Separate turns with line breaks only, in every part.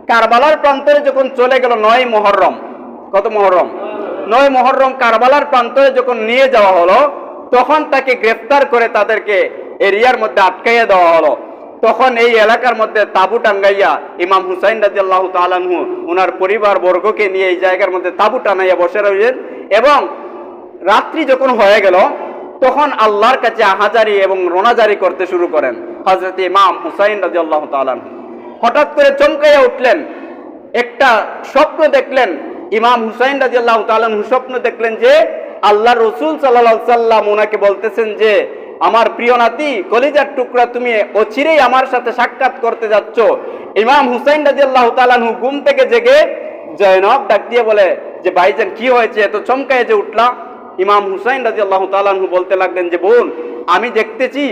কারবালার প্রান্তরে যখন চলে গেল 9 মুহররম, কত মুহররম? 9 মুহররম কারবালার প্রান্তরে যখন নিয়ে যাওয়া হলো, তখন তাকে গ্রেফতার করে তাদেরকে এরিয়ার মধ্যে আটকাইয়া দেওয়া হলো। তখন এই এলাকার মধ্যে তাবু টাঙ্গাইয়া ইমাম হুসাইন রাদিয়াল্লাহু তাআলা আনহু ওনার পরিবার বর্গকে নিয়ে এই জায়গার মধ্যে তাবু টানাইয়া বসে রইলেন। এবং রাত্রি যখন হয়ে গেল, তখন আল্লাহর কাছে আহাজারি এবং রোনাজারি করতে শুরু করেন হযরত ইমাম হুসাইন রাদিয়াল্লাহু তাআলা আনহু। হঠাৎ করে চমকাইয়া উঠলেন, একটা স্বপ্ন দেখলেন। ইমাম হুসাইন রাদিয়াল্লাহু তাআলা আনহু স্বপ্ন দেখলেন যে আল্লাহর রাসূল সাল্লাল্লাহু আলাইহি সাল্লাম ওনাকে বলতেছেন যে, আমার প্রিয় নাতি, কলিজার টুকরা, তুমি অচিরেই আমার সাথে সাক্ষাৎ করতে যাচ্ছ। ইমাম হুসাইন রাদিয়াল্লাহু তাআলা আনহু ঘুম থেকে জেগে জয়নব ডাক দিয়ে বলে যে, ভাইজান কি হয়েছে, এত চমকায় যে উঠলা? ইমাম হুসাইন রাদিয়াল্লাহু তাআলা আনহু বলতে লাগলেন যে, বোন, আমি দেখতেছি,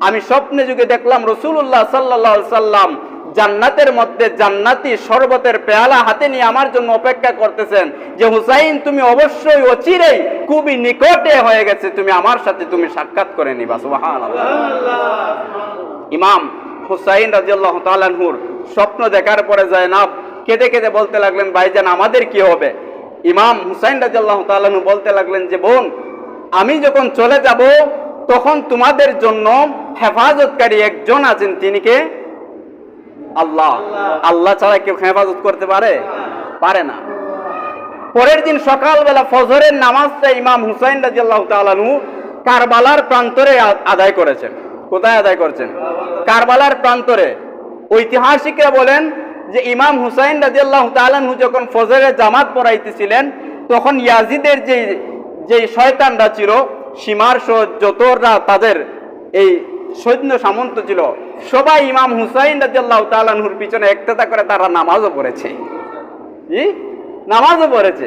আমি স্বপ্নে যুগে দেখলাম রাসূলুল্লাহ সাল্লাল্লাহু আলাইহি সাল্লাম জান্নাতের মধ্যে জান্নাতি শরবতের পেয়ালা হাতে নিয়ে আমার জন্য অপেক্ষা করতেছেন যে, হুসাইন তুমি অবশ্যই অচিরেই খুবই নিকটে হয়ে গেছে, তুমি আমার সাথে তুমি সাক্ষাৎ করে নিবা। সুবহানাল্লাহ। ইমাম হুসাইন রাদিয়াল্লাহু তাআলা আনহুর স্বপ্ন দেখার পরে জয়নব কেঁদে কেঁদে বলতে লাগলেন, ভাইজান আমাদের কি হবে? ইমাম হুসাইন রাদিয়াল্লাহু তাআলা আনহু বলতে লাগলেন যে, বোন, আমি যখন চলে যাব তখন তোমাদের জন্য হেফাজতকারী একজন আছেন, তিনি কে? আল্লাহ। আল্লাহ ছাড়া কেউ হেফাজত করতে পারে? পারে না। পরের দিন সকালবেলা ফজরের নামাজটা ইমাম হুসাইন রাদিয়াল্লাহু তাআলা আনহু কারবালার প্রান্তরে আদায় করেছেন। কোথায় আদায় করেছেন? কারবালার প্রান্তরে। ঐতিহাসিকরা বলেন যে ইমাম হুসাইন রাদিয়াল্লাহু তাআলা আনহু যখন ফজরের জামাত পড়াইতেছিলেন, তখন ইয়াজিদের যে শয়তানরা ছিল, সীমার যতরা তাদের এই সৈন্য সামন্ত ছিল, সবাই ইমাম হুসাইন রাদিয়াল্লাহু তাআলা আনহুর পিছনে একটাতা করে তারা নামাজও পড়েছে। জি, নামাজও পড়েছে।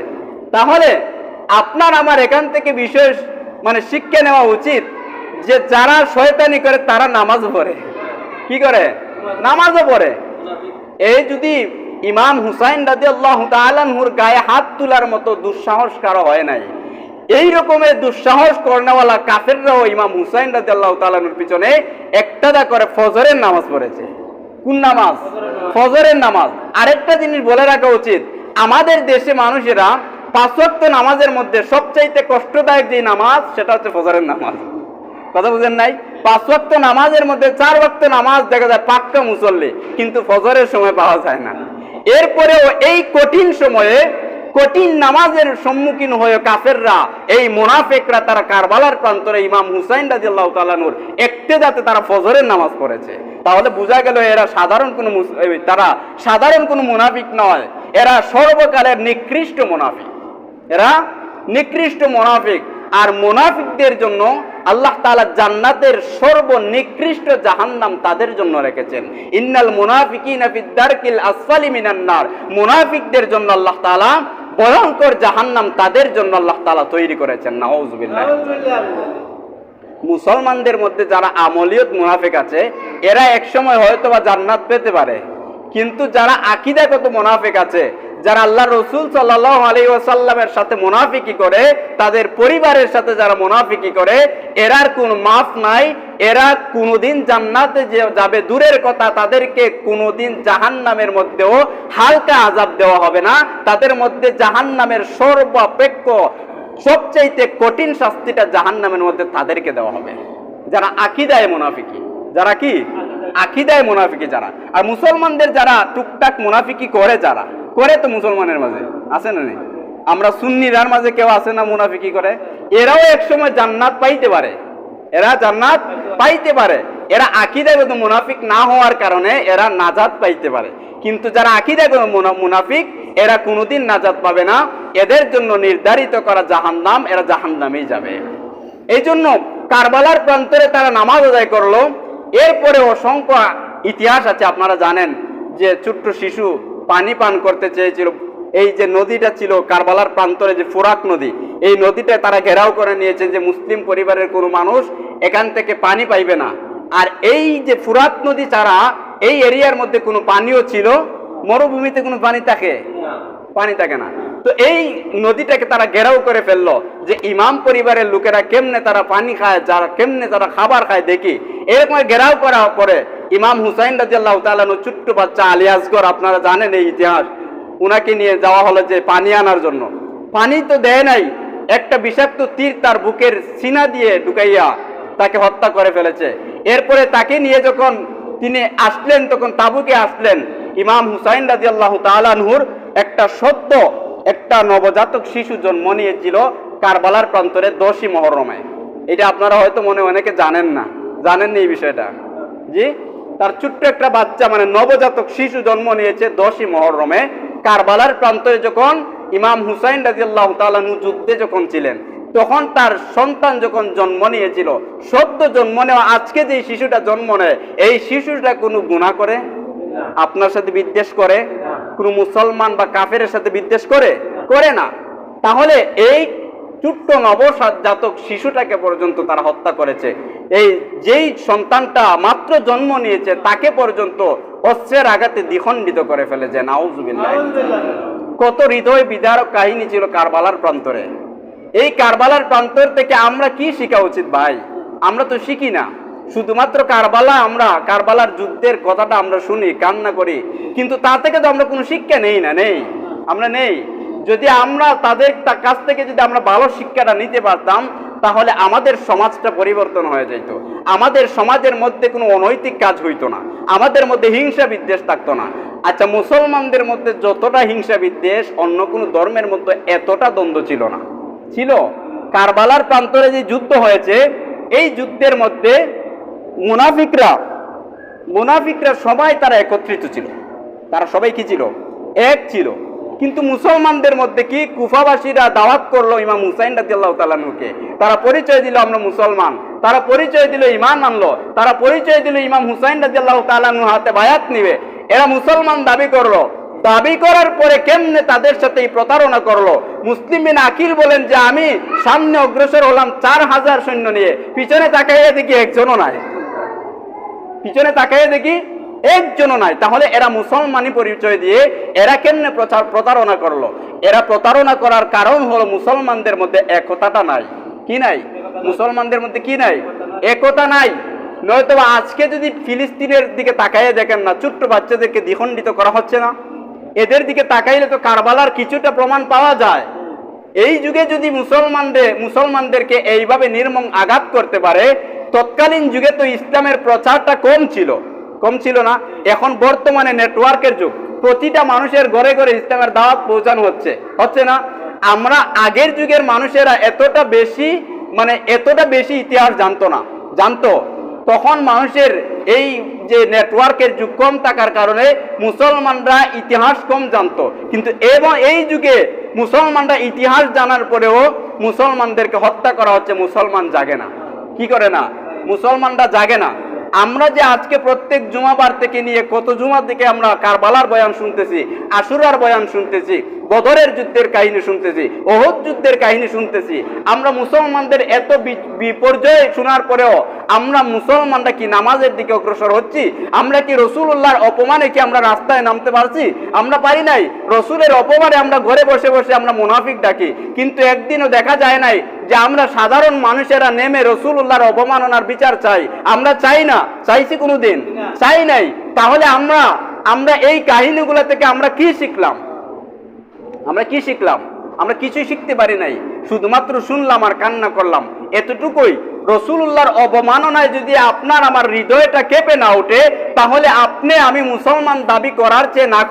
তাহলে আপনার আমার এখান থেকে বিশেষ শিক্ষা নেওয়া উচিত যে যারা শয়তানি করে তারা নামাজ পড়ে। কি করে? নামাজও পড়ে। এই যদি ইমাম হুসাইন রাদিয়াল্লাহু তাআলা আনহুর গায়ে হাত তোলার মতো দুঃসাহস কারো হয় নাই, এই রকমের দুঃসাহস করনেওয়ালা কাফেররাও ইমাম হুসাইন রাদিয়াল্লাহু তাআলা আনহুর পিছনে একটাদা করে ফজরের নামাজ পড়েছে। কোন নামাজ? ফজরের নামাজ। আরেকটা জিনিস বলে রাখা উচিত, আমাদের দেশে মানুষেরা 5 ওয়াক্ত নামাজের মধ্যে সবচাইতে কষ্টদায়ক যে নামাজ, সেটা হচ্ছে ফজরের নামাজ। কথা বুঝেন নাই? 5 ওয়াক্ত নামাজের মধ্যে 4 ওয়াক্ত নামাজ দেখা যায় পাক্কা মুসল্লি, কিন্তু ফজরের সময় পাওয়া যায় না। এরপরেও এই কঠিন সময়ে কঠিন নামাজের সম্মুখীন হয়ে কাফেররা, এই মুনাফিকরা, তারা কারবালার প্রান্তরে ইমাম হুসাইন রাদিয়াল্লাহু তাআলা আনহুর ইক্তেদাতে তারা ফজরের নামাজ পড়েছে। তাহলে বোঝা গেল তারা সাধারণ কোনো মুনাফিক নয়, এরা সর্বকালের নিকৃষ্ট মুনাফিক। এরা নিকৃষ্ট মুনাফিক। আর মুনাফিকদের জন্য আল্লাহ তাআলা জান্নাতের সর্বনিকৃষ্ট জাহান্নাম তাদের জন্য রেখেছেন। ইন্নাল মুনাফিকিনা ফিদ দারকিল আসফালি মিনান নার। মুনাফিকদের জন্য আল্লাহ তাআলা ভয়ঙ্কর জাহান্নাম তাদের জন্য আল্লাহ তাআলা তৈরি করেছেন। নাউযুবিল্লাহ। মুসলমানদের মধ্যে যারা আমলিয়ত মুনাফিক আছে, এরা একসময় হয়তোবা জান্নাত পেতে পারে, কিন্তু যারা আকীদাগত মুনাফিক আছে, যারা আল্লাহর রাসূল সাল্লাল্লাহু আলাইহি ওয়াসাল্লামের সাথে মুনাফিকি করে, তাদের পরিবারের সাথে যারা মুনাফিকি করে, এরার কোনো মাফ নাই। এরা কোনোদিন জান্নাতে যাবে দূরের কথা, তাদেরকে কোনোদিন জাহান্নামের মধ্যেও হালকা আযাব দেওয়া হবে না। তাদের মধ্যে জাহান্নামের সর্বাপেক্ষা সবচাইতে কঠিন শাস্তিটা জাহান্নামের মধ্যে তাদেরকে দেওয়া হবে, যারা আকীদায় মুনাফিকি। যারা কি? আকীদায় মুনাফিকি যারা। আর মুসলমানদের যারা টুকটাক মুনাফিকি করে, যারা করে, তো মুসলমানের মাঝে আছে না? আমরা সুন্নিরার মাঝে কেউ আছে না মুনাফিকি করে? এরাও একসময় জান্নাত পাইতে পারে, এরা জান্নাত পাইতে পারে। এরা আকীদাগত মুনাফিক না হওয়ার কারণে এরা নাজাত পাইতে পারে, কিন্তু যারা আকীদাগত মুনাফিক, এরা কোনোদিন নাজাত পাবে না। এদের জন্য নির্ধারিত করা জাহান্নাম, এরা জাহান্নামেই যাবে। এই জন্য কারবালার প্রান্তরে তারা নামাজ আদায় করলো। এরপরে অসংখ্য ইতিহাস আছে। আপনারা জানেন যে ছোট্ট শিশু পানি পান করতে চেয়েছিল। এই যে নদীটা ছিল কারবালার প্রান্তরে, যে ফুরাত নদী, এই নদীটা তারা ঘেরাও করে নিয়েছে যে মুসলিম পরিবারের কোনো মানুষ এখান থেকে পানি পাইবে না। আর এই যে ফুরাত নদী ছাড়া এই এরিয়ার মধ্যে কোনো পানিও ছিল। মরুভূমিতে কোনো পানি থাকে? পানি থাকে না। তো এই নদীটাকে তারা ঘেরাও করে ফেললো যে ইমাম পরিবারের লোকেরা কেমনে তারা পানি খায়, যারা কেমনে তারা খাবার খায় দেখি। এরকম ঘেরাও করার পরে ইমাম হুসাইন রাদিয়াল্লাহু তাআলা আনহু ছোট্ট বাচ্চা আলী আসগর, আপনারা জানেন এই ইতিহাস, উনাকে নিয়ে যাওয়া হলো যে পানি আনার জন্য। পানি তো দেয় নাই, একটা বিষাক্ত তীর তার বুকের সিনা দিয়ে ঢুকাইয়া তাকে হত্যা করে ফেলেছে। এরপরে তাকে নিয়ে যখন তিনি আসলেন, তখন তাবুকে আসলেন, ইমাম হুসাইন রাদিয়াল্লাহু তাআলা আনহুর একটা নবজাতক শিশু জন্ম নিয়েছিল কারবালার প্রান্তরে 10ই মুহররমে। এটা আপনারা হয়তো অনেকে জানেন না, জানেন এই বিষয়টা। জি, তার ছোট্ট একটা বাচ্চা মানে নবজাতক শিশু জন্ম নিয়েছে 10ই মুহররমে কারবালার প্রান্তরে। যখন ইমাম হুসাইন রাদিয়াল্লাহু তাআলা আনহু যুদ্ধে যখন ছিলেন, তখন তার সন্তান যখন জন্ম নিয়েছিল, সদ্য জন্ম নেওয়া আজকে যে শিশুটা জন্ম নেয়, এই শিশুটা কোনো গুনাহ করে? আপনার সাথে বিদ্বেষ করে? কোনো মুসলমান বা কাফেরের সাথে বিদ্বেষ করে না। তাহলে এই ছোট্ট নবজাতক শিশুটাকে পর্যন্ত তারা হত্যা করেছে। যেই সন্তানটা মাত্র জন্ম নিয়েছে তাকে পর্যন্ত অস্ত্রের আঘাতে দ্বিখণ্ডিত করে ফেলেছে। নাউজুবিল্লাহ। কত হৃদয় বিদারক কাহিনী ছিল কারবালার প্রান্তরে। এই কারবালার প্রান্তর থেকে আমরা কি শেখা উচিত ভাই? আমরা তো শিখি না, শুধুমাত্র কারবালার যুদ্ধের কথাটা আমরা শুনি, কান্না করি, কিন্তু তা থেকে তো আমরা কোনো শিক্ষা নেই। যদি আমরা তাদের কাছ থেকে যদি আমরা ভালো শিক্ষাটা নিতে পারতাম, তাহলে আমাদের সমাজটা পরিবর্তন হয়ে যেত। আমাদের সমাজের মধ্যে কোনো অনৈতিক কাজ হইতো না, আমাদের মধ্যে হিংসা বিদ্বেষ থাকতো না। আচ্ছা, মুসলমানদের মধ্যে যতটা হিংসা বিদ্বেষ, অন্য কোনো ধর্মের মধ্যে এতটা দ্বন্দ্ব ছিল। কারবালার প্রান্তরে যে যুদ্ধ হয়েছে, এই যুদ্ধের মধ্যে মুনাফিকরা সবাই তারা একত্রিত ছিল। তারা সবাই কি ছিল? এক ছিল। কিন্তু মুসলমানদের মধ্যে কি কুফাবাসীরা দাওয়াত করলো ইমাম হুসাইন রাদিয়াল্লাহু তাআলা আনহুকে। তারা পরিচয় দিল আমরা মুসলমান, তারা পরিচয় দিল ঈমান আনলো, তারা পরিচয় দিল ইমাম হুসাইন রাদিয়াল্লাহু তাআলা আনহুর হাতে বায়াত নিবে। এরা মুসলমান দাবি করার পরে কেমনে তাদের সাথে এই প্রতারণা করলো? মুসলিম বিন আকিল বলেন যে আমি সামনে অগ্রসর হলাম 4000 সৈন্য নিয়ে, পিছনে তাকাইয়া দেখি একজনও নাই। তাহলে এরা মুসলমানই পরিচয় দিয়ে এরা কেমনে প্রতারণা করলো? এরা প্রতারণা করার কারণ হলো মুসলমানদের মধ্যে একতাটা নাই। কি নাই? মুসলমানদের মধ্যে কি নাই? একতা নাই। নয়তো আজকে যদি ফিলিস্তিনের দিকে তাকাইয়ে দেখেন না, ছোট্ট বাচ্চাদেরকে দ্বিখণ্ডিত করা হচ্ছে না? এদের দিকে তাকাইলে তো কারবালার কিছুটা প্রমাণ পাওয়া যায়। এই যুগে যদি মুসলমানদেরকে এইভাবে নির্মম আঘাত করতে পারে, তৎকালীন যুগে তো ইসলামের প্রচারটা কম ছিল না। এখন বর্তমানে নেটওয়ার্কের যুগ, প্রতিটা মানুষের ঘরে ঘরে ইসলামের দাওয়াত পৌঁছানো হচ্ছে না। আমরা আগের যুগের মানুষেরা এতটা বেশি ইতিহাস জানতো। তখন মানুষের এই যে নেটওয়ার্কের যুগ কম থাকার কারণে মুসলমানরা ইতিহাস কম জানতো। কিন্তু এই যুগে মুসলমানরা ইতিহাস জানার পরেও মুসলমানদেরকে হত্যা করা হচ্ছে। মুসলমান জাগে না। কি করে না? মুসলমানরা জাগে না। আমরা যে আজকে প্রত্যেক জুমাবার থেকে নিয়ে কত জুমার দিকে আমরা কারবালার বয়ান শুনতেছি, আশুরার বয়ান শুনতেছি, বদরের যুদ্ধের কাহিনী শুনতেছি, ওহদ যুদ্ধের কাহিনী শুনতেছি, আমরা মুসলমানদের এত বিপর্যয় শোনার পরেও আমরা মুসলমানরা কি নামাজের দিকে অগ্রসর হচ্ছি? আমরা কি রাসূলুল্লাহর অপমানে কি আমরা রাস্তায় নামতে পারছি? আমরা পারি নাই। রাসূলের অপমানে আমরা ঘরে বসে বসে আমরা মুনাফিক ডাকি, কিন্তু একদিনও দেখা যায় নাই যে আমরা সাধারণ মানুষেরা নেমে রাসূলুল্লাহর অপমাননার বিচার চাই। আমরা চাই না। চাইছি কোনোদিন? চাই নাই। তাহলে আমরা এই কাহিনীগুলো থেকে আমরা কি শিখলাম? আমরা কিছুই শিখতে পারি নাই, শুধুমাত্র শুনলাম আর কান্না করলাম, এতটুকুই। রাসূলুল্লাহর অবমাননায় যদি আপনার আমার হৃদয়টা কেঁপে না ওঠে, তাহলে আমি মুসলমান দাবি করার চেয়ে না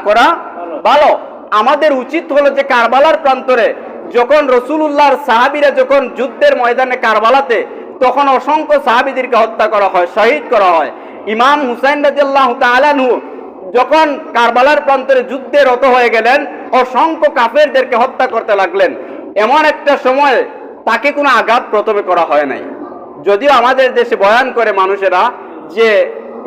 করা ভালো। আমাদের উচিত হলো যে কারবালার প্রান্তরে যখন রাসূলুল্লাহর সাহাবীরা যখন যুদ্ধের ময়দানে কারবালাতে, তখন অসংখ্য সাহাবীদেরকে হত্যা করা হয়, শহীদ করা হয়। ইমাম হুসাইন রাদিয়াল্লাহু তাআলা আনহু যখন কারবালার প্রান্তরে যুদ্ধে রত হয়ে গেলেন, অসংখ্য কাফেরদেরকে হত্যা করতে লাগলেন। এমন একটা সময় তাকে কোনো আঘাত প্রথমে করা হয় নাই। যদিও আমাদের দেশে বয়ান করে মানুষেরা যে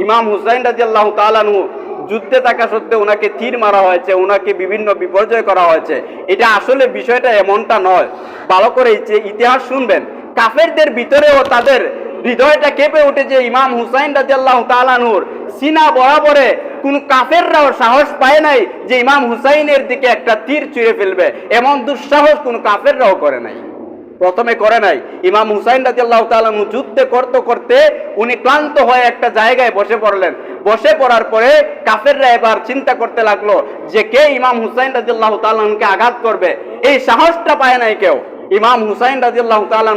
ইমাম হুসাইন রাদিয়াল্লাহু তাআলা আনহু যুদ্ধে থাকা সত্ত্বেও ওনাকে তীর মারা হয়েছে, ওনাকে বিভিন্ন বিপর্যয় করা হয়েছে। এটা আসলে বিষয়টা এমনটা নয়। ভালো করে ইতিহাস শুনবেন। কাফেরদের ভিতরেও তাদের হৃদয়টা কেঁপে উঠে যে ইমাম হুসাইন রাদিয়াল্লাহু তাআলা আনহুর সিনা বরাবরে কোন কাফেররাও সাহস পায় নাই যে ইমাম হুসাইনের দিকে একটা তীর ছুঁড়ে ফেলবে। এমন দুঃসাহস কোন কাফেররাও করে নাই। প্রথমে করে নাই। ইমাম হুসাইন রাদিয়াল্লাহু তাআলা যুদ্ধে করতে করতে উনি ক্লান্ত হয়ে একটা জায়গায় বসে পড়লেন। বসে পড়ার পরে কাফেররা এবার চিন্তা করতে লাগলো যে কে ইমাম হুসাইন রাদিয়াল্লাহু তাআলাকে আঘাত করবে। এই সাহসটা পায় নাই কেউ। ইমাম হুসাইন রাদিয়াল্লাহু তাআলা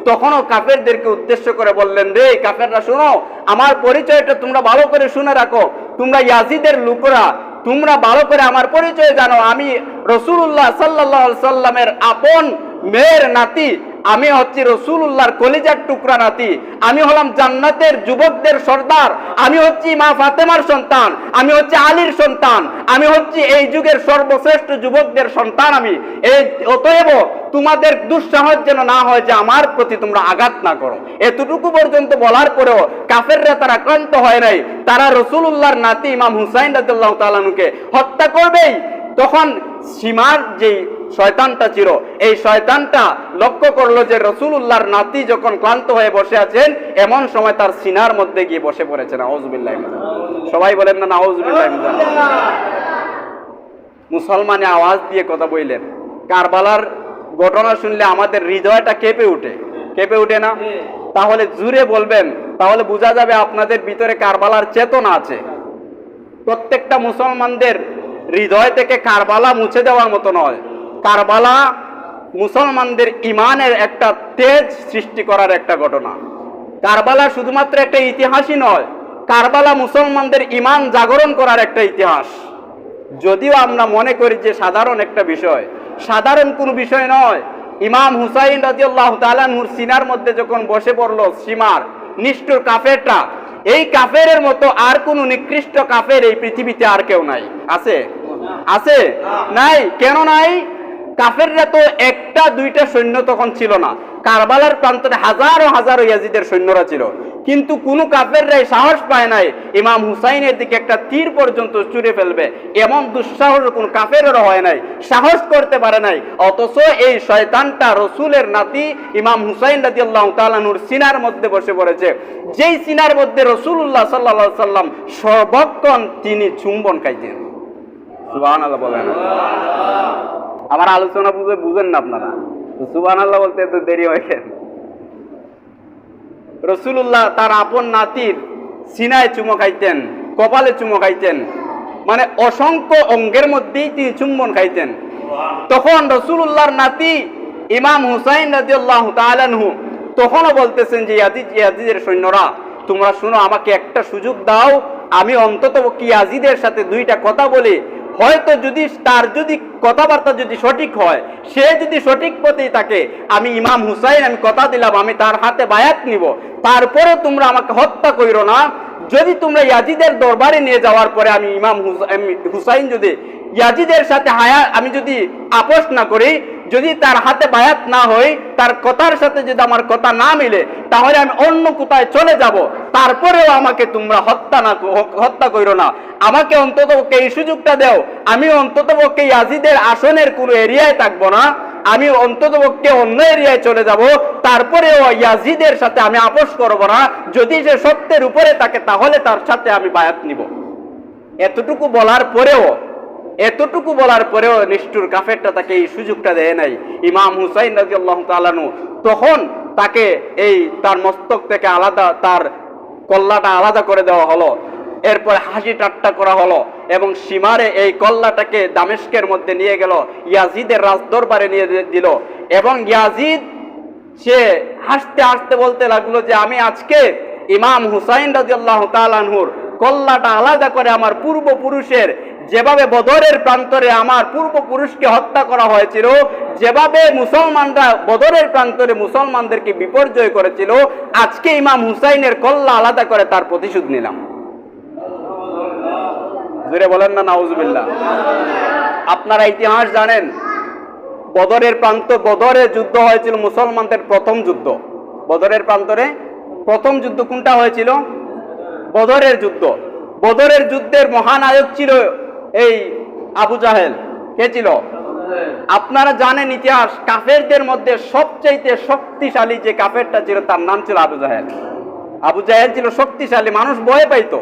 তখনও কাফেরদেরকে উদ্দেশ্য করে বললেন, রে কাফেররা শোনো, আমার পরিচয়টা তোমরা ভালো করে শুনে রাখো। তোমরা ইয়াজিদের লোকরা, তোমরা ভালো করে আমার পরিচয় জানো। আমি রাসূলুল্লাহ সাল্লাল্লাহু আলাইহি সাল্লামের আপন মেয়ের নাতি। আমি হচ্ছি রাসূলুল্লাহর কলিজার টুকরা নাতি। আমি হলাম জান্নাতের যুবকদের সর্দার। আমি হচ্ছি মা ফাতেমার সন্তান। আমি হচ্ছি আলীর সন্তান। আমি হচ্ছি এই যুগের সর্বশ্রেষ্ঠ যুবকদের সন্তান। আমি এই অতএব তোমাদের দুঃসাহস যেন না হয় যে আমার প্রতি তোমরা আঘাত না করো। এতটুকু পর্যন্ত বলার পরেও কাফেররা তারা ক্লান্ত হয় নাই। তারা রাসূলুল্লাহর নাতি ইমাম হুসাইন রাদিয়াল্লাহু তাআলা আনহুকে হত্যা করবেই। তখন সীমার যে শয়তানটা ছিল, এই শয়তানটা লক্ষ্য করলো যে রাসূলুল্লাহর নাতি যখন ক্লান্ত হয়ে বসে আছেন, এমন সময় তার সিনার মধ্যে গিয়ে বসে পড়েছে। নাউযুবিল্লাহ। সবাই বলেন না নাউযুবিল্লাহ। মুসলমানে আওয়াজ দিয়ে কথা বললেন। কারবালার ঘটনা শুনলে আমাদের হৃদয়টা কেঁপে উঠে, কেঁপে উঠে না? তাহলে জুড়ে বলবেন, তাহলে বোঝা যাবে আপনাদের ভিতরে কারবালার চেতনা আছে। প্রত্যেকটা মুসলমানদের হৃদয় থেকে কারবালা মুছে দেওয়ার মতো নয়। কারবালা মুসলমানদের ইমানের একটা তেজ সৃষ্টি করার একটা ঘটনা। কারবালা শুধুমাত্র একটা ইতিহাসই নয়, কারবালা মুসলমানদের ইমান জাগরণ করার একটা ইতিহাস। যদিও আমরা মনে করি যে সাধারণ একটা বিষয়, সাধারণ কোনো বিষয় নয়। ইমাম হুসাইন রাদিয়াল্লাহু তাআলা আনহুর সিনার মধ্যে যখন বসে পড়লো সীমার নিষ্ঠুর কাফেরটা, এই কাফেরের মতো আর কোনো নিকৃষ্ট কাফের এই পৃথিবীতে আর কেউ নাই। আছে? আছে? নাই। কেন নাই? কাফেররা তো একটা দুইটা সৈন্য তখন ছিল না। কারবালার প্রান্তরে হাজারো হাজারো ইয়াজিদের সৈন্যরা ছিল, কিন্তু কোনো কাফেররাই সাহস পায় নাই ইমাম হুসাইনের দিকে একটা তীর পর্যন্ত ছুঁড়ে ফেলবে। এমন দুঃসাহস কোনো কাফেরেরও হয় নাই, সাহস করতে পারে নাই। অথচ এই শয়তানটা রসুলের নাতি ইমাম হুসাইন রাদিয়াল্লাহু তাআলা আনহুর সিনার মধ্যে বসে পড়েছে, যেই সিনার মধ্যে রাসূলুল্লাহ সাল্লাল্লাহু আলাইহি সাল্লাম সর্বক্ষণ তিনি চুম্বন খাইতেন। সুবহানাল্লাহ বলেন। আমার আলোচনা বুঝেন না আপনারা? সুবহানাল্লাহ বলতে এত দেরি হয়ে গেল। রাসূলুল্লাহ তার আপন নাতির সিনায় চুমো খাইতেন, কপালে চুমো খাইতেন, মানে অসংখ্য অঙ্গের মধ্যেই তিনি চুম্বন খাইতেন। তখন রাসূলুল্লাহর নাতি ইমাম হুসাইন রাদিয়াল্লাহু তাআলা আনহু তখনও বলতেছেন যে ইয়াজিদের সৈন্যরা, তোমরা শুনো, আমাকে একটা সুযোগ দাও, আমি অন্তত কি ইয়াজিদের সাথে দুইটা কথা বলি। হয়তো যদি তার যদি কথাবার্তা যদি সঠিক হয়, সে যদি সঠিক পথেই থাকে, আমি ইমাম হুসাইন, আমি কথা দিলাম আমি তার হাতে বায়াত নিব। তারপরে তোমরা আমাকে হত্যা কইরো না। যদি তোমরা ইয়াজিদের দরবারে নিয়ে যাওয়ার পরে আমি ইমাম হুসাইন যদি ইয়াজিদের সাথে আমি যদি আপোষ না করি, যদি তার হাতে বায়াত না হই, তার কথার সাথে যদি আমার কথা না মিলে, তাহলে আমি অন্য কোথায় চলে যাব। তারপরেও আমাকে তোমরা হত্যা কইরো না। আমাকে অন্ততপক্ষে এই সুযোগটা দাও। আমি অন্ততপক্ষে ইয়াজিদের আসনের কোনো এরিয়ায় থাকবো না, আমি অন্ততপক্ষে অন্য এরিয়ায় চলে যাব। তারপরেও ইয়াজিদের সাথে আমি আপোষ করব না। যদি সে সত্যের উপরে থাকে, তাহলে তার সাথে আমি বায়াত নিব। এতটুকু বলার পরেও নিষ্ঠুর কাফেরটা তাকে এই সুযোগটা দেয় নাই। ইমাম হুসাইন রাদিয়াল্লাহু তাআলা আনহু তখন তাকে এই তার মস্তক থেকে আলাদা, তার কল্লাটা আলাদা করে দেওয়া হলো। এরপর হাসি ঠাট্টা করা হলো এবং সীমারে এই কল্লাটাকে দামেস্কের মধ্যে নিয়ে গেল, ইয়াজিদের রাজদরবারে নিয়ে দিল। এবং ইয়াজিদ সে হাসতে হাসতে বলতে লাগলো যে আমি আজকে ইমাম হুসাইন রাদিয়াল্লাহু তাআলা আনহুর কল্লাটা আলাদা করে আমার পূর্বপুরুষের, যেভাবে বদরের প্রান্তরে আমার পূর্বপুরুষকে হত্যা করা হয়েছিল, যেভাবে মুসলমানরা বদরের প্রান্তরে মুসলমানদেরকে বিপর্যয় করেছিল, আজকে ইমাম হুসাইনের কল্লা আলাদা করে তার প্রতিশোধ নিলাম। জোরে বলেন না নাউজুবিল্লাহ। আপনারা ইতিহাস জানেন, বদরে যুদ্ধ হয়েছিল মুসলমানদের প্রথম যুদ্ধ। বদরের প্রান্তরে প্রথম যুদ্ধ কোনটা হয়েছিল? বদরের যুদ্ধ। বদরের যুদ্ধের মহানায়ক ছিল এই আবু জাহেল। কে ছিল? আপনারা জানেন ইতিহাস, কাফেরদের মধ্যে সবচেয়ে শক্তিশালী যে কাফেরটা ছিল তার নাম ছিল আবু জাহেল। আবু জাহেল ছিল শক্তিশালী, মানুষ ভয় পাইতো।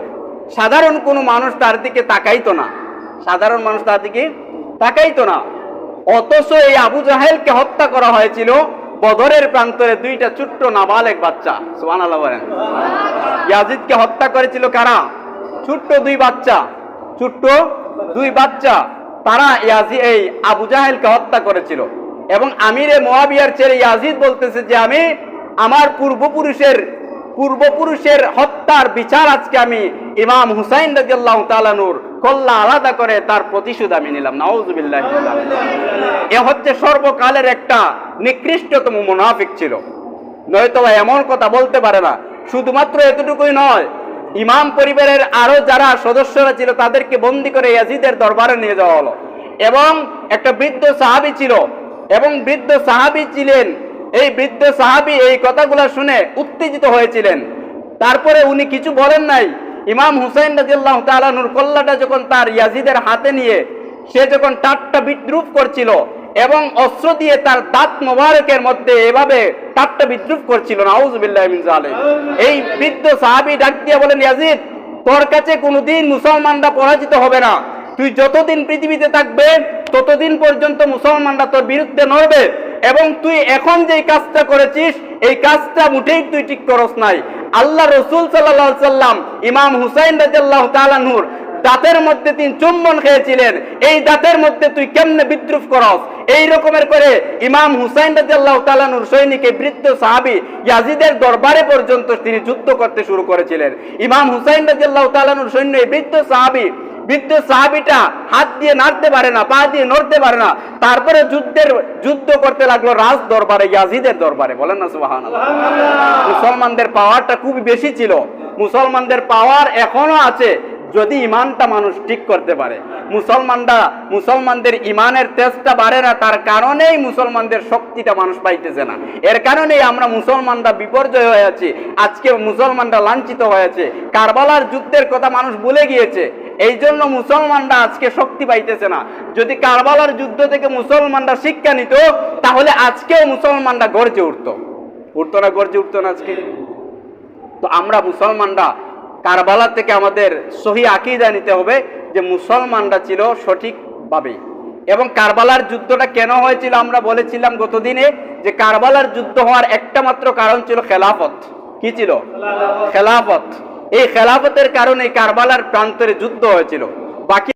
সাধারণ কোনো মানুষ তার দিকে তাকাইতো না, সাধারণ মানুষ তার দিকে তাকাইতো না। অথচ এই আবু জাহেলকে হত্যা করা হয়েছিল বদরের প্রান্তরে দুইটা ছোট্ট নাবালেগ বাচ্চা, সুবহানাল্লাহ বলেন, ইয়াজিদকে হত্যা করেছিল কারা? ছোট্ট দুই বাচ্চা, ছোট্ট দুই বাচ্চা, তারা এই আবু জাহেলকে হত্যা করেছিল। এবং আমিরে মুয়াবিয়ার ছেলে ইয়াজিদ বলতেছে যে আমি আমার পূর্বপুরুষের হত্যার বিচার আজকে আমি ইমাম হুসাইন রাদিয়াল্লাহু তাআলা নূর কল্লা আলাদা করে তার প্রতিশোধ আমি নিলাম। নাউযুবিল্লাহ। এ হচ্ছে সর্বকালের একটা নিকৃষ্টতম মুনাফিক ছিল, নয়তো এমন কথা বলতে পারে না। শুধুমাত্র এতটুকুই নয়, ইমাম পরিবারের আরো যারা সদস্যরা ছিল তাদেরকে বন্দী করে ইয়াজিদের দরবারে নিয়ে যাওয়া হলো। এবং একটা বৃদ্ধ সাহাবী ছিল, এবং বৃদ্ধ সাহাবী ছিলেন, এই বৃদ্ধ সাহাবী এই কথাগুলো শুনে উত্তেজিত হয়েছিলেন। তারপরে উনি কিছু বলেন নাই। ইমাম হুসাইন রাদিয়াল্লাহু তাআলা নূর কল্লাটা যখন তার ইয়াজিদের হাতে নিয়ে সে যখন ঠাট্টা বিদ্রুপ করছিল এবং অস্ত্র দিয়ে তার দাঁত মোবারকের মধ্যে এভাবে ঠাট্টা বিদ্রুপ করছিল, নাউযুবিল্লাহি মিন যালিক, এই বৃদ্ধ সাহাবী ডাক দিয়ে বলেন, ইয়াজিদ, তোর কাছে কোনোদিন মুসলমানরা পরাজিত হবে না। তুই যতদিন পৃথিবীতে থাকবে ততদিন পর্যন্ত মুসলমানরা তোর বিরুদ্ধে নড়বে। এবং তুই এখন যে কাজটা করেছিস এই কাজটা মুঠেই তুই ঠিক করস নাই। আল্লাহ রাসূল সাল্লাল্লাহু আলাইহি সাল্লাম ইমাম হুসাইন রাদিয়াল্লাহু তাআলা নূর দাঁতের মধ্যে 3 চুম্বন খেয়েছিলেন, এই দাঁতের মধ্যে তুই কেমনে বিদ্রুপ করস? এই রকমের করে ইমাম হুসাইন রাদিয়াল্লাহু তাআলা নূর সৈনিকে বৃদ্ধ সাহাবী ইয়াজিদের দরবারে পর্যন্ত তিনি যুদ্ধ করতে শুরু করেছিলেন। ইমাম হুসাইন রাদিয়াল্লাহু তাআলা নূর সৈন্য এই বৃদ্ধ সাহাবীটা হাত দিয়ে নাড়তে পারে না, পা দিয়ে নড়তে পারে না। তারপরে যুদ্ধ করতে লাগলো রাজ দরবারে, ইয়াজিদের দরবারে। বলেন না সুবহানাল্লাহ। মুসলমানদের পাওয়ারটা খুবই বেশি ছিল, মুসলমানদের পাওয়ার এখনো আছে যদি ইমানটা মানুষ ঠিক করতে পারে। মুসলমানদের ইমানের তেজটা বাড়ে না, তার কারণেই মুসলমানদের শক্তিটা মানুষ পাইতেছে না। এর কারণেই আমরা মুসলমানরা বিপর্যয় হয়ে আছি, আজকে মুসলমানরা লাঞ্ছিত হয়েছে। কারবালার যুদ্ধের কথা মানুষ ভুলে গিয়েছে, এই জন্য মুসলমানরা আজকে শক্তি পাইতেছে না। যদি কারবালার যুদ্ধ থেকে মুসলমানরা শিক্ষা নিত তাহলে আজকেও মুসলমানরা গর্জে উঠতো না? গর্জে উঠতো না আজকে? তো আমরা মুসলমানরা কারবালা থেকে আমাদের সহি আকীদা নিতে হবে যে মুসলমানরা ছিল সঠিকভাবে। এবং কারবালার যুদ্ধটা কেন হয়েছিল আমরা বলেছিলাম গতদিনে, যে কারবালার যুদ্ধ হওয়ার একটা মাত্র কারণ ছিল খেলাফত। কি ছিল? খেলাফত। এই খেলাফতের কারণে কারবালার প্রান্তরে যুদ্ধ হয়েছিল। বাকি